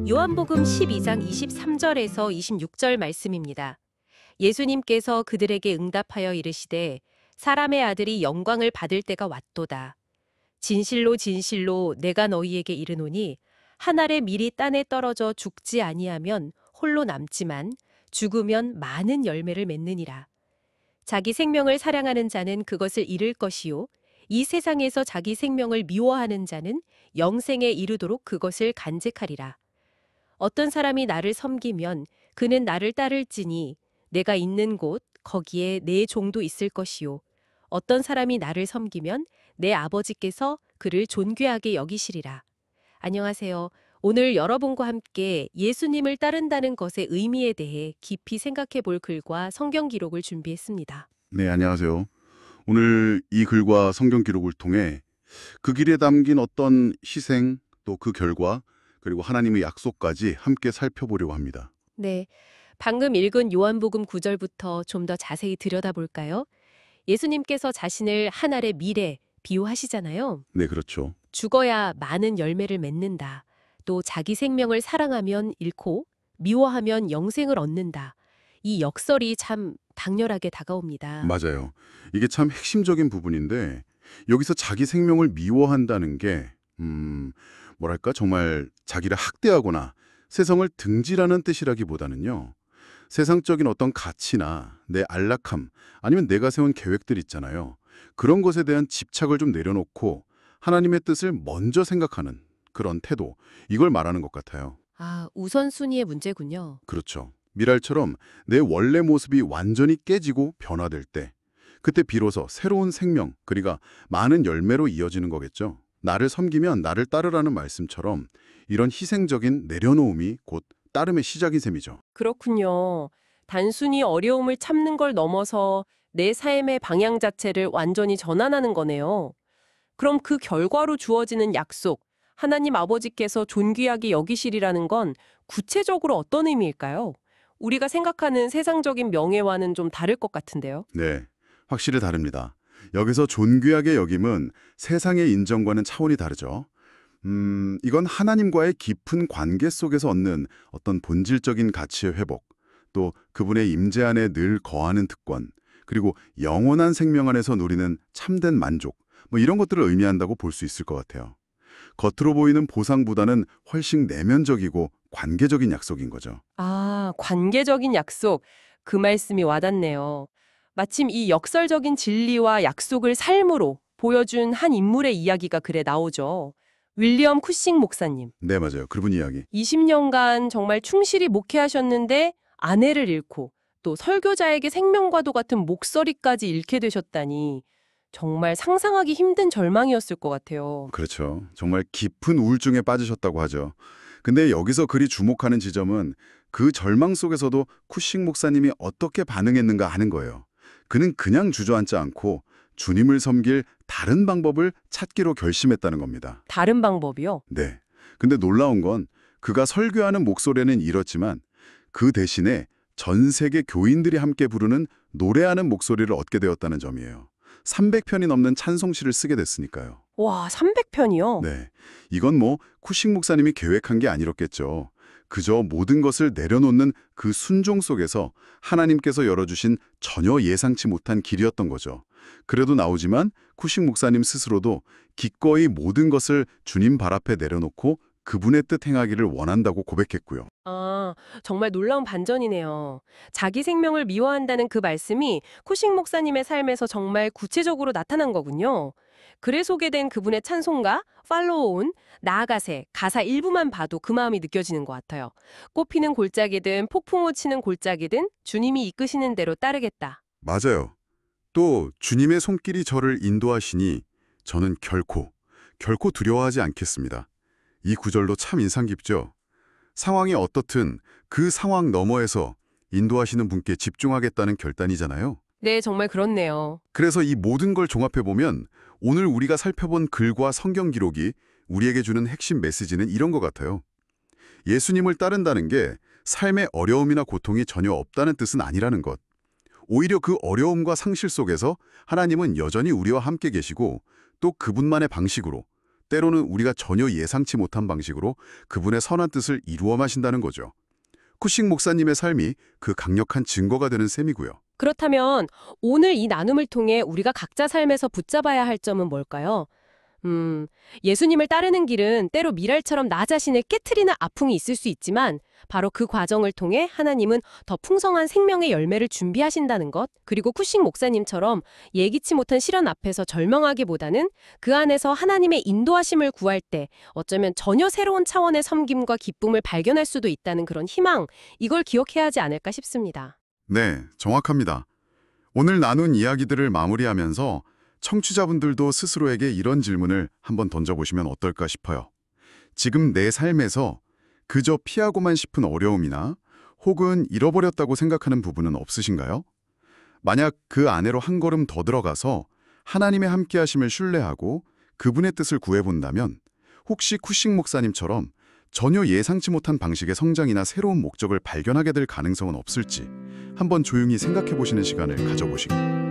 요한복음 12장 23절에서 26절 말씀입니다. 예수님께서 그들에게 응답하여 이르시되 사람의 아들이 영광을 받을 때가 왔도다. 진실로 진실로 내가 너희에게 이르노니 한 알의 밀이 땅에 떨어져 죽지 아니하면 홀로 남지만 죽으면 많은 열매를 맺느니라. 자기 생명을 사랑하는 자는 그것을 잃을 것이요 이 세상에서 자기 생명을 미워하는 자는 영생에 이르도록 그것을 간직하리라. 어떤 사람이 나를 섬기면 그는 나를 따를지니 내가 있는 곳 거기에 내 종도 있을 것이요 어떤 사람이 나를 섬기면 내 아버지께서 그를 존귀하게 여기시리라. 안녕하세요. 오늘 여러분과 함께 예수님을 따른다는 것의 의미에 대해 깊이 생각해 볼 글과 성경 기록을 준비했습니다. 네, 안녕하세요. 오늘 이 글과 성경 기록을 통해 그 길에 담긴 어떤 희생, 또 그 결과, 그리고 하나님의 약속까지 함께 살펴보려고 합니다. 네, 방금 읽은 요한복음 9절부터 좀 더 자세히 들여다볼까요? 예수님께서 자신을 한 알의 밀에 비유하시잖아요. 네, 그렇죠. 죽어야 많은 열매를 맺는다. 또 자기 생명을 사랑하면 잃고 미워하면 영생을 얻는다. 이 역설이 참 강렬하게 다가옵니다. 맞아요. 이게 참 핵심적인 부분인데 여기서 자기 생명을 미워한다는 게 뭐랄까 정말 자기를 학대하거나 세상을 등지라는 뜻이라기보다는요. 세상적인 어떤 가치나 내 안락함 아니면 내가 세운 계획들 있잖아요. 그런 것에 대한 집착을 좀 내려놓고 하나님의 뜻을 먼저 생각하는 그런 태도, 이걸 말하는 것 같아요. 아, 우선순위의 문제군요. 그렇죠. 미랄처럼 내 원래 모습이 완전히 깨지고 변화될 때, 그때 비로소 새로운 생명, 그러니까 많은 열매로 이어지는 거겠죠. 나를 섬기면 나를 따르라는 말씀처럼 이런 희생적인 내려놓음이 곧 따름의 시작인 셈이죠. 그렇군요. 단순히 어려움을 참는 걸 넘어서 내 삶의 방향 자체를 완전히 전환하는 거네요. 그럼 그 결과로 주어지는 약속, 하나님 아버지께서 존귀하게 여기시리라는 건 구체적으로 어떤 의미일까요? 우리가 생각하는 세상적인 명예와는 좀 다를 것 같은데요. 네, 확실히 다릅니다. 여기서 존귀하게 여김은 세상의 인정과는 차원이 다르죠. 이건 하나님과의 깊은 관계 속에서 얻는 어떤 본질적인 가치의 회복, 또 그분의 임재 안에 늘 거하는 특권, 그리고 영원한 생명 안에서 누리는 참된 만족, 이런 것들을 의미한다고 볼 수 있을 것 같아요. 겉으로 보이는 보상보다는 훨씬 내면적이고 관계적인 약속인 거죠. 아, 관계적인 약속. 그 말씀이 와닿네요. 마침 이 역설적인 진리와 약속을 삶으로 보여준 한 인물의 이야기가 글에 나오죠. 윌리엄 쿠싱 목사님. 네, 맞아요. 그분 이야기. 20년간 정말 충실히 목회하셨는데 아내를 잃고 또 설교자에게 생명과도 같은 목소리까지 잃게 되셨다니 정말 상상하기 힘든 절망이었을 것 같아요. 그렇죠. 정말 깊은 우울증에 빠지셨다고 하죠. 근데 여기서 그리 주목하는 지점은 그 절망 속에서도 쿠싱 목사님이 어떻게 반응했는가 하는 거예요. 그는 그냥 주저앉지 않고 주님을 섬길 다른 방법을 찾기로 결심했다는 겁니다. 다른 방법이요? 네. 근데 놀라운 건 그가 설교하는 목소리는 잃었지만 그 대신에 전 세계 교인들이 함께 부르는 노래하는 목소리를 얻게 되었다는 점이에요. 300편이 넘는 찬송시를 쓰게 됐으니까요. 와, 300편이요? 네. 이건 쿠싱 목사님이 계획한 게 아니었겠죠. 그저 모든 것을 내려놓는 그 순종 속에서 하나님께서 열어주신 전혀 예상치 못한 길이었던 거죠. 그래도 나오지만 쿠싱 목사님 스스로도 기꺼이 모든 것을 주님 발 앞에 내려놓고 그분의 뜻 행하기를 원한다고 고백했고요. 아, 정말 놀라운 반전이네요. 자기 생명을 미워한다는 그 말씀이 쿠싱 목사님의 삶에서 정말 구체적으로 나타난 거군요. 글에 소개된 그분의 찬송가 Follow On, 나아가세, 가사 일부만 봐도 그 마음이 느껴지는 것 같아요. 꽃피는 골짜기든 폭풍우 치는 골짜기든 주님이 이끄시는 대로 따르겠다. 맞아요. 또 주님의 손길이 저를 인도하시니 저는 결코 두려워하지 않겠습니다. 이 구절도 참 인상 깊죠. 상황이 어떻든 그 상황 너머에서 인도하시는 분께 집중하겠다는 결단이잖아요. 네, 정말 그렇네요. 그래서 이 모든 걸 종합해보면 오늘 우리가 살펴본 글과 성경 기록이 우리에게 주는 핵심 메시지는 이런 것 같아요. 예수님을 따른다는 게 삶의 어려움이나 고통이 전혀 없다는 뜻은 아니라는 것. 오히려 그 어려움과 상실 속에서 하나님은 여전히 우리와 함께 계시고 또 그분만의 방식으로 때로는 우리가 전혀 예상치 못한 방식으로 그분의 선한 뜻을 이루어 마신다는 거죠. 쿠싱 목사님의 삶이 그 강력한 증거가 되는 셈이고요. 그렇다면 오늘 이 나눔을 통해 우리가 각자 삶에서 붙잡아야 할 점은 뭘까요? 예수님을 따르는 길은 때로 미랄처럼 나 자신을 깨트리는 아픔이 있을 수 있지만 바로 그 과정을 통해 하나님은 더 풍성한 생명의 열매를 준비하신다는 것, 그리고 쿠싱 목사님처럼 예기치 못한 시련 앞에서 절망하기보다는 그 안에서 하나님의 인도하심을 구할 때 어쩌면 전혀 새로운 차원의 섬김과 기쁨을 발견할 수도 있다는 그런 희망, 이걸 기억해야 하지 않을까 싶습니다. 네, 정확합니다. 오늘 나눈 이야기들을 마무리하면서 청취자분들도 스스로에게 이런 질문을 한번 던져보시면 어떨까 싶어요. 지금 내 삶에서 그저 피하고만 싶은 어려움이나 혹은 잃어버렸다고 생각하는 부분은 없으신가요? 만약 그 안으로 한 걸음 더 들어가서 하나님의 함께하심을 신뢰하고 그분의 뜻을 구해본다면 혹시 쿠싱 목사님처럼 전혀 예상치 못한 방식의 성장이나 새로운 목적을 발견하게 될 가능성은 없을지 한번 조용히 생각해보시는 시간을 가져보시고